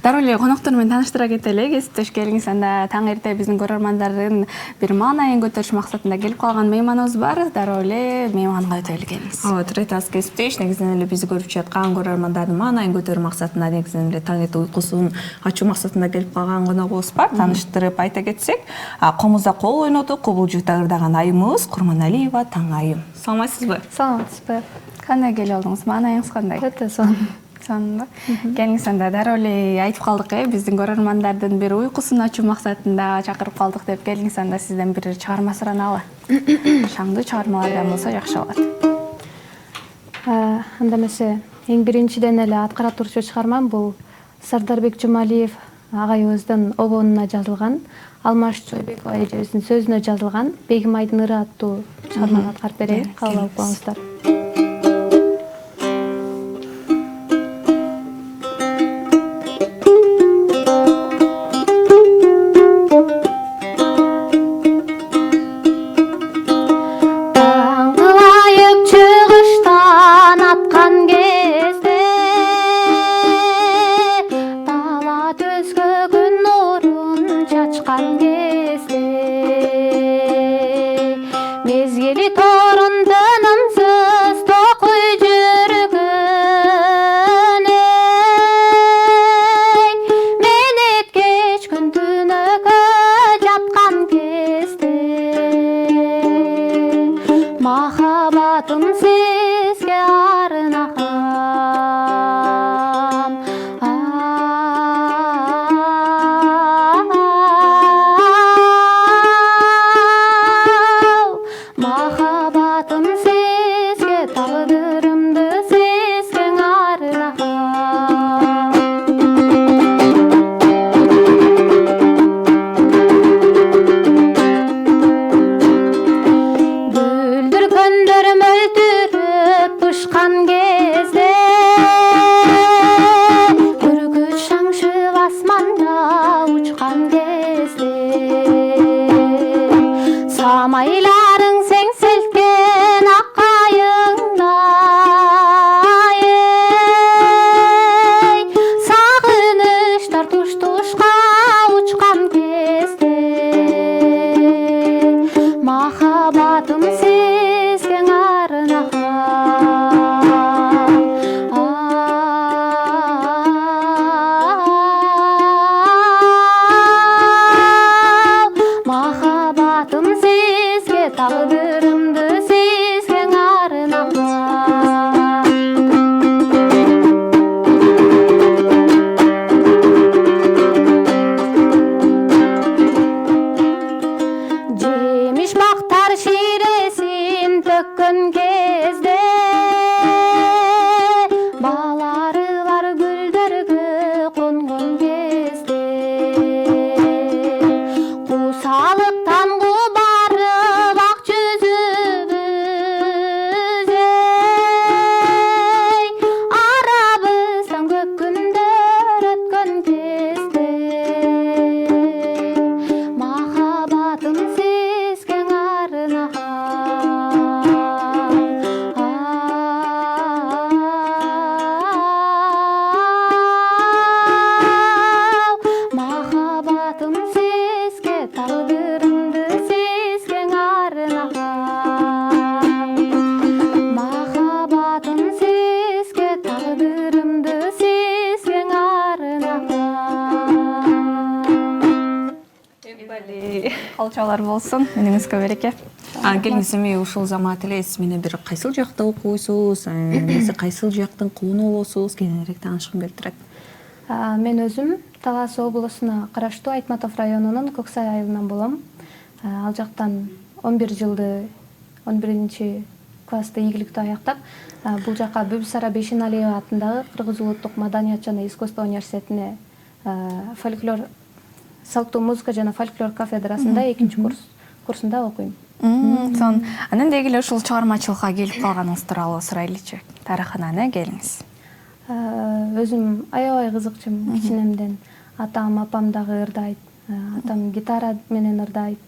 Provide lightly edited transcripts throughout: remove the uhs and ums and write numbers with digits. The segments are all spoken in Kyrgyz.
Дароо эле коноктор менен тааныштыра кетели. Кесиптеш келиңиз. Анда таң эрте биздин көрөрмандардын бир маанайын көтөрүш максатында келип калган мейманыбыз бар. Дароо эле мейманга өтөлү келиңиз. Ооба, Туретас кесиптеш негизинен эле бизди көрүп жаткан көрөрмандардын маанайын көтөрүү максатында негизинен эле таң эрте уйкусун ачуу максатында келип калган коногубуз бар. Тааныштырып айта кетсек, комузда кол ойнотуп, кубулжукта ырдаган айымыбыз Курманалиева Таң айым. Саламатсызбы? Саламатсызбы? Кандай келип алдыңыз? Маанайыңыз кандай? Өтө сонун. Сонун. Келиңиз, анда дароо эле айтып калдык, биздин көрөрмандардын бир уйкусун ачуу максатында чакырып калдык деп. Келиңиз, анда сизден бир чыгарма сураналы. Шаңдуу чыгармалардан болсо жакшы болот. Анда эмесе, эң биринчиден эле аткара турчу чыгармам бул Сардарбек Жумалиев агайыбыздын обонуна жазылган, Алмаш Чойбекова эжебиздин сөзүнө жазылган Бегим айдын ыры аттуу чыгарманы аткарып берейин. Кабыл алып коюңуздар. Калчалар болсун, меніңізге береке. Келиңиз, эми ушул замат эле сиз менен бир кайсыл жакта окуйсуз, эмесе кайсыл жактын кулуну болосуз, кененирээк таанышкым келип турат. Мен өзүм Талас облусуна караштуу Айтматов районунун Көксай айылынан болом. Ал жактан 11-классты ийгиликтүү аяктап, бул жака Бүбүсара Бейшеналиева атындагы Кыргыз улуттук маданият жана искусство университетине фольклор, салттуу музыка жана фольклор кафедрасында 2-курсунда окуйм. Сон, анан дегеле ушул чыгармачылыкка келип калганыңыз тууралуу сурайлычы. Тарыхынан келиңиз. Өзүм аябай кызыкчумун кичинемден. Атам, апам дагы ырдайт. Атам гитара менен ырдайт.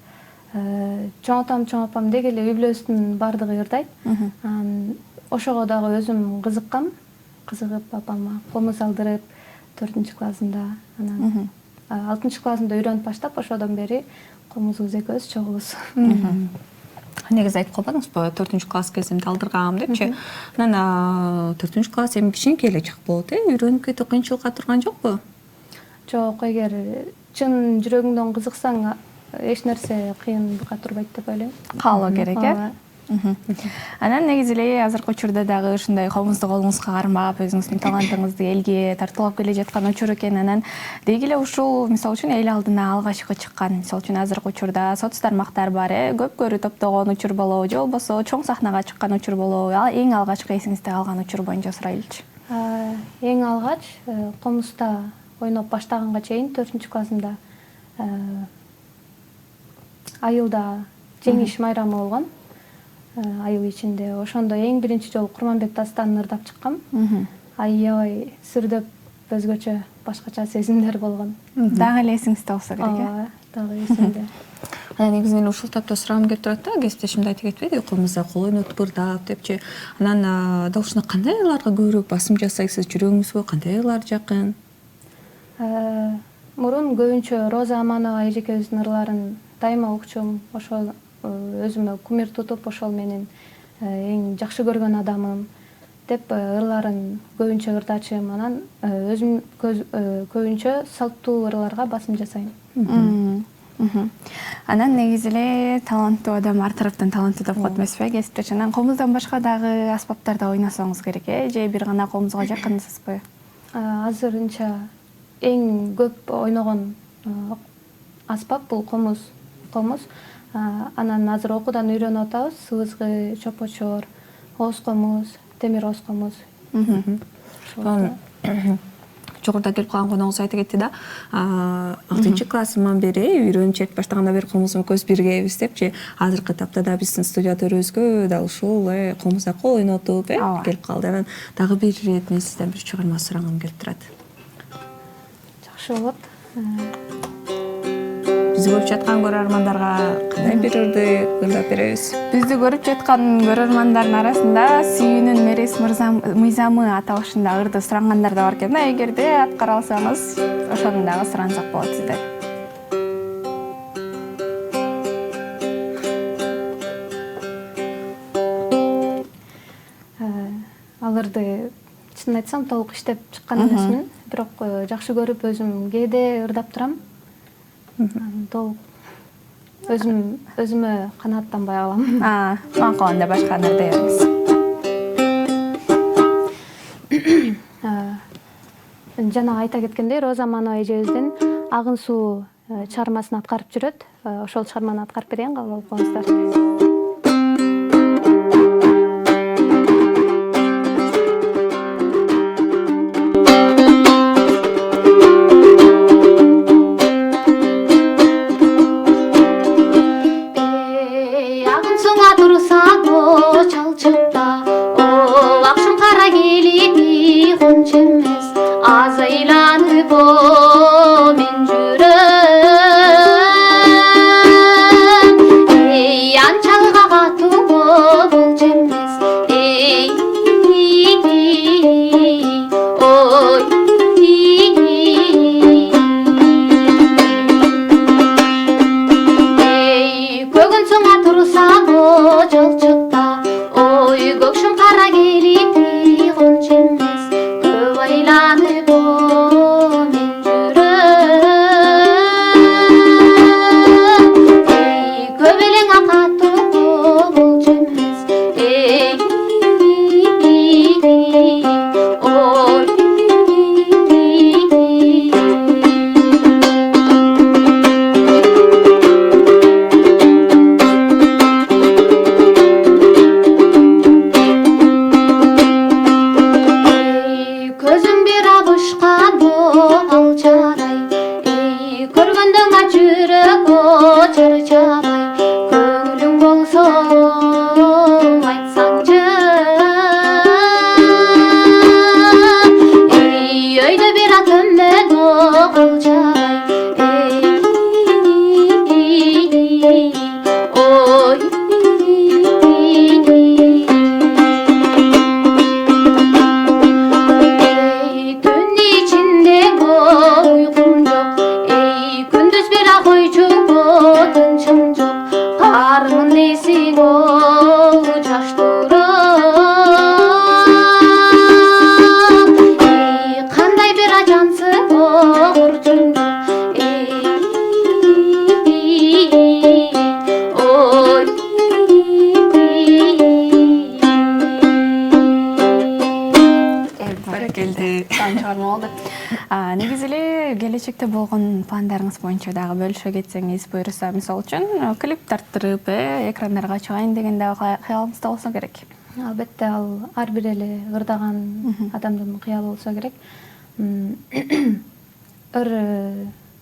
Чоң апам дегеле үй бүлөсүнүн бардыгы ырдайт. Ошого дагы өзүм кызыккам. Кызыгып апама комуз алдырып, 4 классында. Анан 6 классында үйрөнүп баштап, ошодон бери комузубуз экөөбүз чогубуз. Негизи айтып калбадыңызбы, 4 класс кезимде алдыргам депчи. Анан 4 класс эми кичинекей эле жак болот, үйрөнүп кетүү кыйынчылыкка турган жокпу? Жок, эгер чын жүрөгүңдөн кызыксаң, эч нерсе кыйынга турбайт деп ойлойм. Каалоо керек, Анан негизи эле азыркы учурда дагы ушундай комузду колуңузга кармап, өзүңүздүн талантыңызды элге тартуулап келе жаткан учур экен. Анан деги эле ушул мисалы үчүн эл алдына алгачкы чыккан, мисалы үчүн азыркы учурда соц тармактар бар, көпкөрү топтогон учур болобу, же болбосо чоң сахнага чыккан учур болобу? Эң алгачкы эсиңизде калган учур боюнча сурайлычы. Эң алгач комузда ойноп баштаганга чейин 4 классымда айылда жеңиш майрамы болгон. Айыл ичинде ошондо эң биринчи жолу Курманбек дастанын ырдап чыккам. Аябай сүрдөп өзгөчө башкача сезимдер болгон. Дагы эле эсиңизде болсо керек, Дагы эсимде. Анан негизи эле ушул тапта сурагым келип турат да, кесиптешимде айтып кетпеди, комузда кол ойнотуп ырдап депчи. Анан дал ушуна кандай ырларга көбүрөөк басым жасайсыз, жүрөгүңүзгө кандай ырлар жакын? Мурун көбүнчө Роза Аманова эжекебиздин ырларын дайыма укчум. Ошол өзүмө кумир тутуп, ошол менин эң жакшы көргөн адамым деп ырларын көбүнчө ырдачым. Анан өзүм көбүнчө салттуу ырларга басым жасайм. Анан негизи эле таланттуу адам ар тараптан таланттуу деп коет эмеспи, кесиптеш? Анан комуздан башка дагы аспаптарда ойносоңуз керек, же бир гана комузга жакынсызбы? Азырынча эң көп ойногон аспап бул комуз. Анан азыр окуудан үйрөнүп атабыз. Сыбызгы, чопочор, ооз комуз, темир ооз комуз. Жогоруда келип калган коногубуз айта кетти да, 6 классыман бери үйрөнүп чертип баштагандан бери комузум экөөбүз биргебиз депчи. Азыркы тапта да биздин студиятөрүбүзгө дал ушул комузда кол ойнотуп келип калды. Анан дагы бир ирет мен сизден бир чыгарма сурагым келип турат. Жакшы болот. Бизди көрүп жаткан көрөрмандарга кандай бир ырды ырдап беребиз? Бизди көрүп жаткан көрөрмандардын арасында Сүйүүнүн Мерес мыйзамы аталышында ырды сурангандар да бар экен да. Эгерде аткара алсаңыз, ошону дагы сурансак болот сизден. Ал ырды чынын айтсам толук иштеп чыккан эмесмин, бирок жакшы көрүп өзүм кээде ырдап турам. Толук өзүмө канааттанбай калам. Макаланда башканы ырдайбыз. Жана айта кеткендей, Роза Аманова эжебиздин Агын суу чыгармасын аткарып жүрөт. Ошол чыгарманы аткарып берейин, кабыл алып коюңуздар. Көргөндөн жүрөк очар чабай келечекте болгон пландарыңыз боюнча дагы бөлүшө кетсеңиз буюрса, мисалы үчүн клип тарттырып, экрандарга чыгайын деген дагы кыялыңызда болсо керек. Албетте, ал ар бир эле ырдаган адамдын кыялы болсо керек.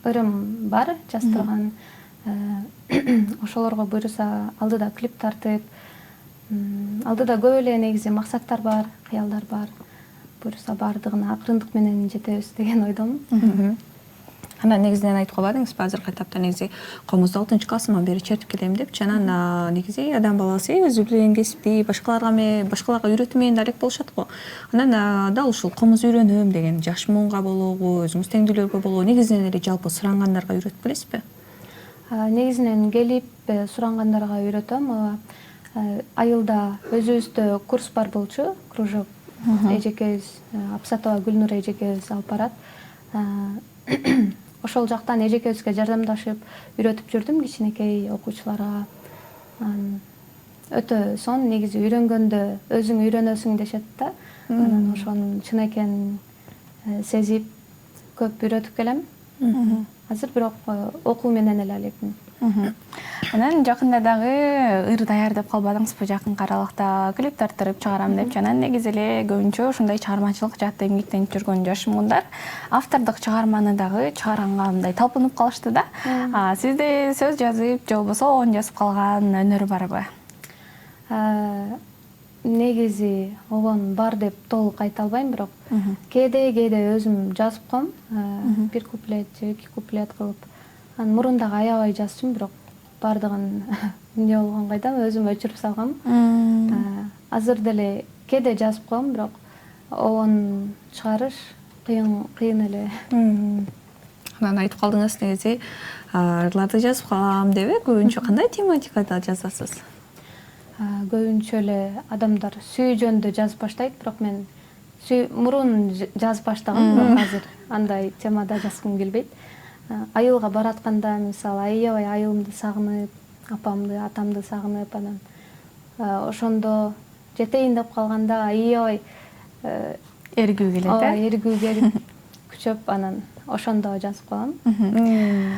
Ырым бар жаздырган. Ошолорго буюрса алдыда клип тартып, алдыда көп эле негизи максаттар бар, кыялдар бар. Буюрса бардыгына акырындык менен жетебиз деген ойдомун. Анан негизинен айтып калбадыңызбы, азыркы этапта негизи комузду 6-классыман бери чертип келем депчи. Анан негизи адам баласы өзү билген кесипти башкаларга үйрөтүү менен алек болушат го. Анан дал ушул комуз үйрөнөм деген жаш муунга болобу, өзүңүз теңдүүлөргө болобу, негизинен эле жалпы сурангандарга үйрөтүп келесизби? Негизинен келип сурангандарга үйрөтөм. Айылда өзүбүздө курс бар болчу, кружок. Эжекебиз, Апсатова Гүлнур эжекебиз алып барат. Ошол жактан эжекебизге жардамдашып үйрөтүп жүрдүм кичинекей окуучуларга. Өтө сонун, негизи үйрөнгөндө өзүң үйрөнөсүң дешет да. Анан ошонун чын экенин сезип көп үйрөтүп келем. Азыр бирок окуу менен эле алекмин. Анан жакында дагы ыр даярдап калбадыңызбы? Жакынкы аралыкта клип тарттырып чыгарам деп. Анан негизи эле көбүнчө ушундай чыгармачылык жаатта эмгектенип жүргөн жаш муундар автордук чыгарманы дагы чыгарганга мындай талпынып калышты да. Сизде сөз жазып, же болбосо оон жазып калган өнөр барбы? Негизи огон бар деп толук айта албайм, бирок кээде өзүм жазып коем. Бир куплет же 2 куплет кылып. Анан мурун дагы аябай жазчумун, бирок бардыгын эмне болгон кайдам өзүм өчүрүп салгам. Азыр деле кээде жазып коем, бирок оон чыгарыш кыйын эле. Анан айтып калдыңыз негизи ырларды жазып калам деп, көбүнчө кандай тематикада жазасыз? Көбүнчө эле адамдар сүйүү жөнүндө жазып баштайт, бирок мен мурун жазып баштагам, бирок азыр андай темада жазгым келбейт. Айылга баратканда, мисалы, аябай айылымды сагынып, апамды, атамды сагынып, анан ошондо жетейин деп калганда аябай Эргүү келет, эргүү келип күчөп, анан ошондо жазып калам.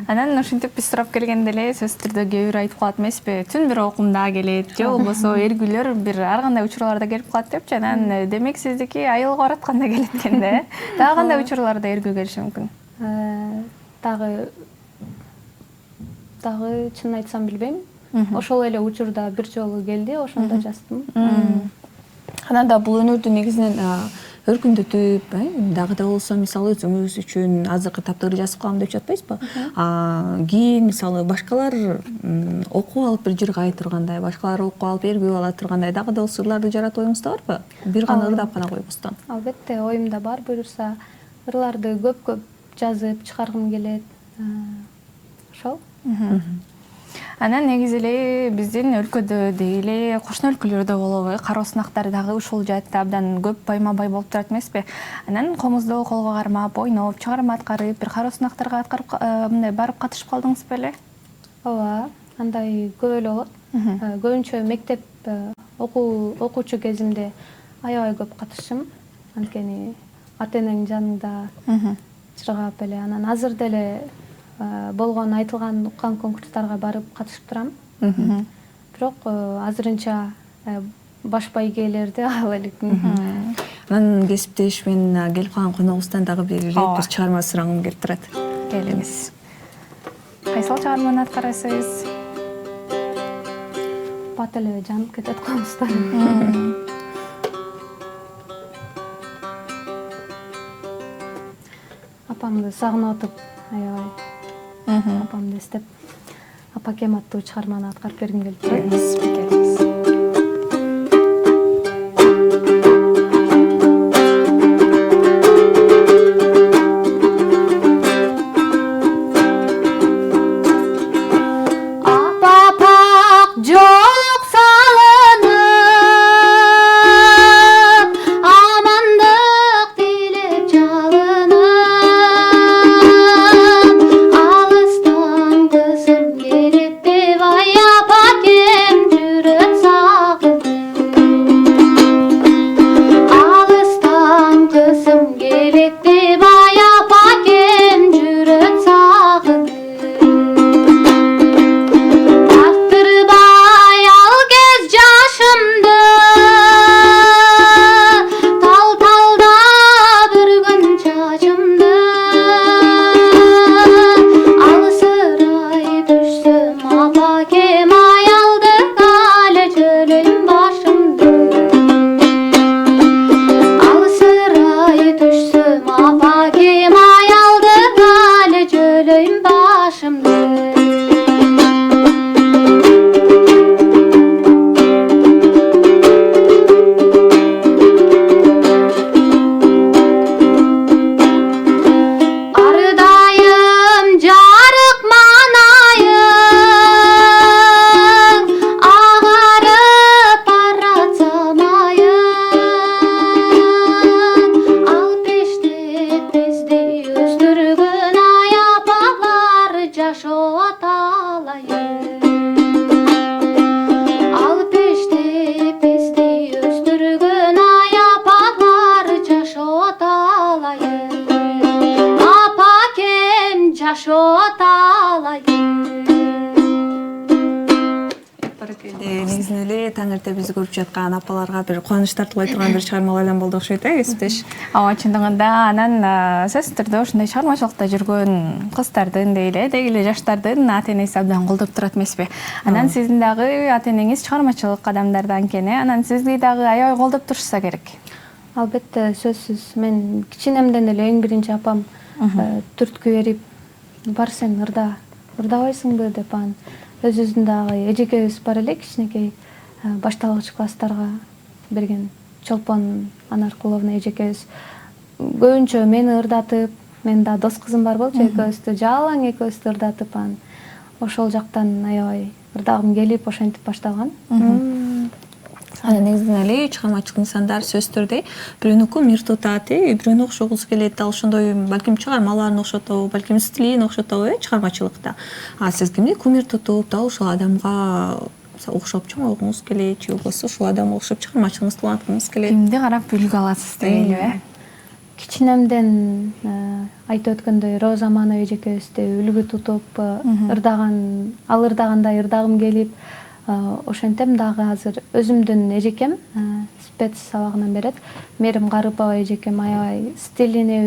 Анан ушинтип биз сурап келгенде эле сөзсүз түрдө кээ бир айтып калат эмеспи? Түн бир окумда келет, же болбосо эргүүлөр бир ар кандай учурларда келип калат депчи. Анан демек сиздики айылга баратканда келет экен да. Дагы кандай учурларда эргүү келиши мүмкүн? Дагы чынын айтсам билбейм. Ошол эле учурда бир жолу келди, ошондо жаздым. Анан да бул өнөрдү негизинен өркүндөтүп, дагы да болсо мисалы өзүңүз үчүн азыркы этапта жазып калам деп жатпайсызбы? Кийин мисалы башкалар окуп алып бир жырга айтыргандай, башкалар окуп алып эргүү ала тургандай дагы да ырларды жаратуу оюңузда барбы? Бир гана ырдап гана койбостон. Албетте, оюмда бар. Буюрса ырларды көп жазып чыгаргым келет. Ошол. Анан негизи эле биздин өлкөдө эле кошуна өлкөлөрдө болобу, кароо сынактар дагы ушул жаатта абдан көп байма-бай болуп турат эмеспи? Анан комузду колго кармап, ойноп, чыгарма аткарып, бир кароо сынактарга мындай барып катышып калдыңыз беле? Ооба, андай көп эле болот. Көбүнчө мектеп окуучу кезимде аябай көп катышым. Анткени ата-энең жаныңда чыргап эле. Анан азыр деле болгон, айтылган, уккан конкурстарга барып катышып турам. Бирок азырынча баш байгелерди ала элекмин. Анан кесиптешимен келип калган коногубуздан дагы бир чыгарма сурагым келип турат. Келиңиз. Кайсыл чыгарманы аткарасыз? Бат эле жанып кетет комуздан. Апамды сагынып атып, аябай апамды эстеп, апакем аттуу чыгарманы аткарып бергим келип турат. Alıstan kızım gelip bir vay yapakem көтөрөлөйм башымды. Ардайым жарык манайым, агарып баратса майым. Ал пеште тездей өстүргөн ай апалар жашоот алайын. Ал пеште тездей өстүргөн ай апалар жашоот алайын. Апакем жашоот алайын. негизинен эле таң эрте бизди көрүп жаткан апаларга бир кубаныч тартып койгон бир чыгармалардан болду окшойт, кесиптеш? Ооба, чындыгында анан сөзсүз түрдө ушундай чыгармачылыкта жүргөн кыздардын дейли, деги эле жаштардын ата энеси абдан колдоп турат эмеспи? Анан сиздин дагы ата энеңиз чыгармачылык адамдардан экен, анан сизди дагы аябай колдоп турушса керек. Албетте, сөзсүз. Мен кичинемден эле эң биринчи апам түрткү берип, бар сен ырдабайсыңбы деп анан өзүбүздүн дагы эжекебиз бар эле, кичинекей башталгыч класстарга берген Чолпон Анаркуловна эжекебиз көбүнчө мени ырдатып, мен да дос кызым бар болчу, экөөбүздү жалаң экөөбүздү ырдатып, анан ошол жактан аябай ырдагым келип, ошентип башталган. Негизинен эле чыгармачыл инсандар сөзсүз түрдө бирөөнүкү мир тутат, бирөөнү окшогусу келет, дал ошондой балким чыгармаларын окшотобу, балким стилин окшотобу чыгармачылыкта. Сиз кимди кумир тутуп, дал ушул адамга окшоп чоңойгуңуз келет, же болбосо ушул адамга окшоп чыгармачылыгыңызды уланткыңыз келет? Кимди карап үлгү аласыз дейли, Кичинемден айтып өткөндөй Роза Манов эжекебизди үлгү тутуп ырдаган, ал ырдагандай ырдагым келип, ошентем дагы азыр өзүмдүн эжекем спец сабагынан берет. Мерим Гарыпова эжекем аябай стилине,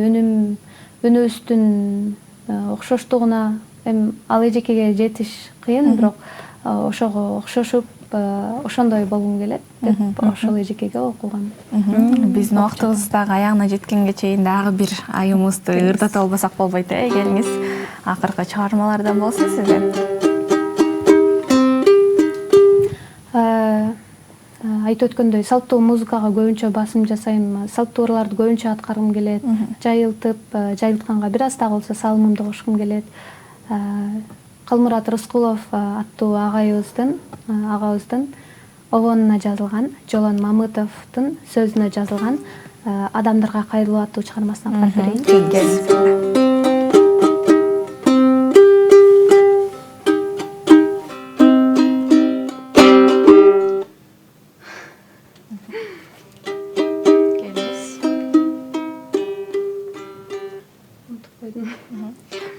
үнүбүздүн окшоштугуна, ал эжекеге жетиш кыйын, бирок ошого окшошуп, ошондой болгум келет деп ошол эжекеге окугам. Биздин убактыбыз дагы аягына жеткенге чейин дагы бир айымызды ырдата албасак болбойт, келиңиз. Акыркы чыгармалардан болсун сизден. Айтып өткөндөй, салттуу музыкага көбүнчө басым жасайм, салттуу ырларды көбүнчө аткаргым келет, жайылтканга бир аз да болсо салымымды кошкум келет. Калмурат Рыскулов аттуу агабыздын обонуна жазылган, Жолон Мамытовдун сөзүнө жазылган Адамдарга кайрылуу аттуу чыгармасын аткарып берейин.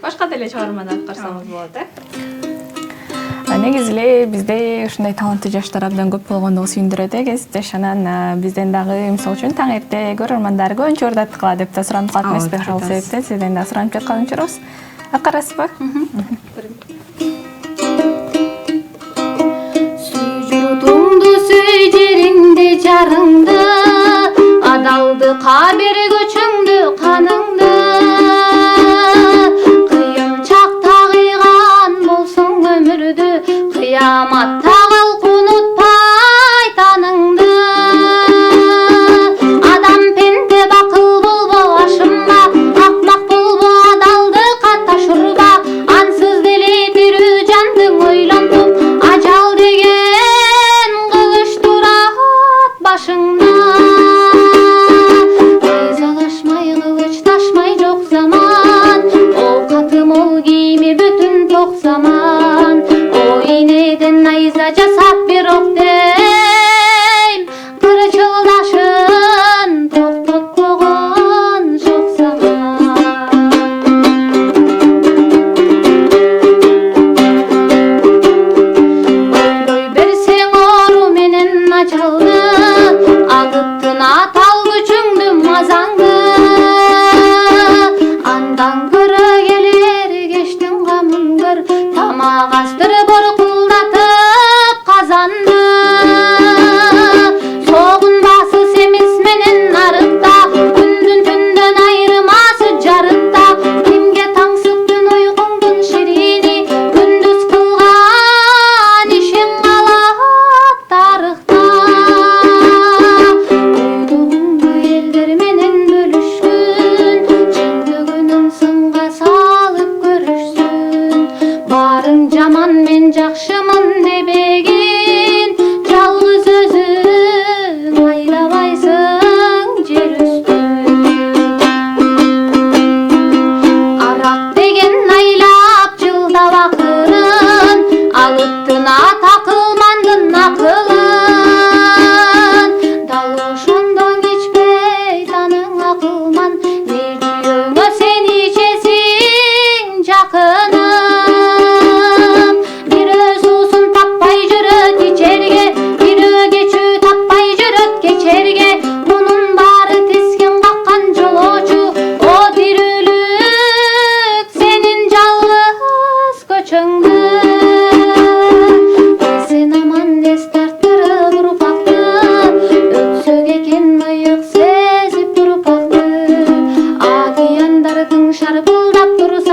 Башка деле чыгарманы аткарсаңыз болот, Негизи эле бизде ушундай таланттуу жаштар абдан көп болгондугу сүйүндүрөт, кесиптеш. Анан бизден дагы мисалы үчүн таң эрте көрөрмандар көбүнчө ырдаткыла деп да суранып калат эмеспи? Ошол себептен сизден да суранып жаткан учурубуз. Аткарасызбы? Сүйжүрүтүңдү, сүйжериңди, жарыңды, адалды, кабир көчүңдү, каныңды, кыйын чакта кыйган болсоң өмүрдү, кыяматта калк унутпай таныңды. Адам пенде бакыл болбо, ашынба, акмак болбо, адалды катташырба, ансыз деле тирүү жандың ойлонтуп, ажал деген кылыч турат башыңда.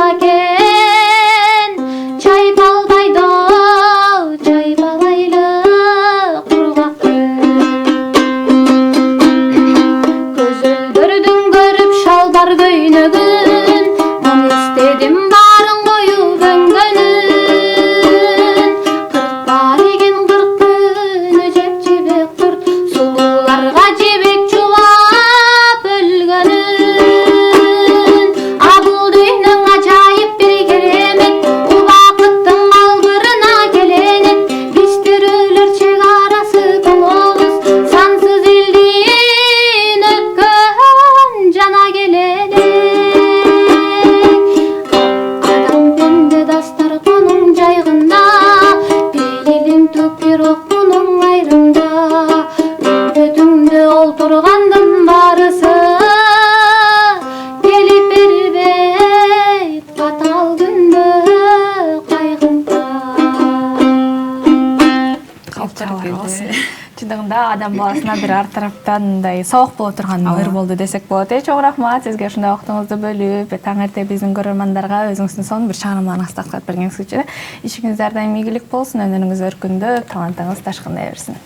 экен чайпалбайдо чайпалайлы кургак көзөлдөрдүн көрүп шалбар көйнөгүн мен истедим баарын коюп өңгөнүн кырк бар экен 40 күнү жеп жебек курт сулууларга жебек чулап өлгөнүн а бул дүйнөң ажайып бир керемет убакыттын албырына келенет биз тирүүлөр чек арасы болобуз сансыз элдин өткөн жана келенек адам пенде дастар конуң жайгында пейилиң түк бирок мунуң айрымда үмүтүңдө олтургандын баарысы келип бербейт катал күндө кайгыңда чындыгында адам баласына бир ар тараптан мындай сабак боло турган ыр болду десек болот. Чоң рахмат сизге ушундай убактыңызды бөлүп, таң эрте биздин көрөрмандарга өзүңүздүн сонун бир чыгармаларын астактап бергениңиз үчүн ишиңиз ар дайым ийгилик болсун, өнөрүңүз өркүндөп, талантыңыз ташкындай берсин.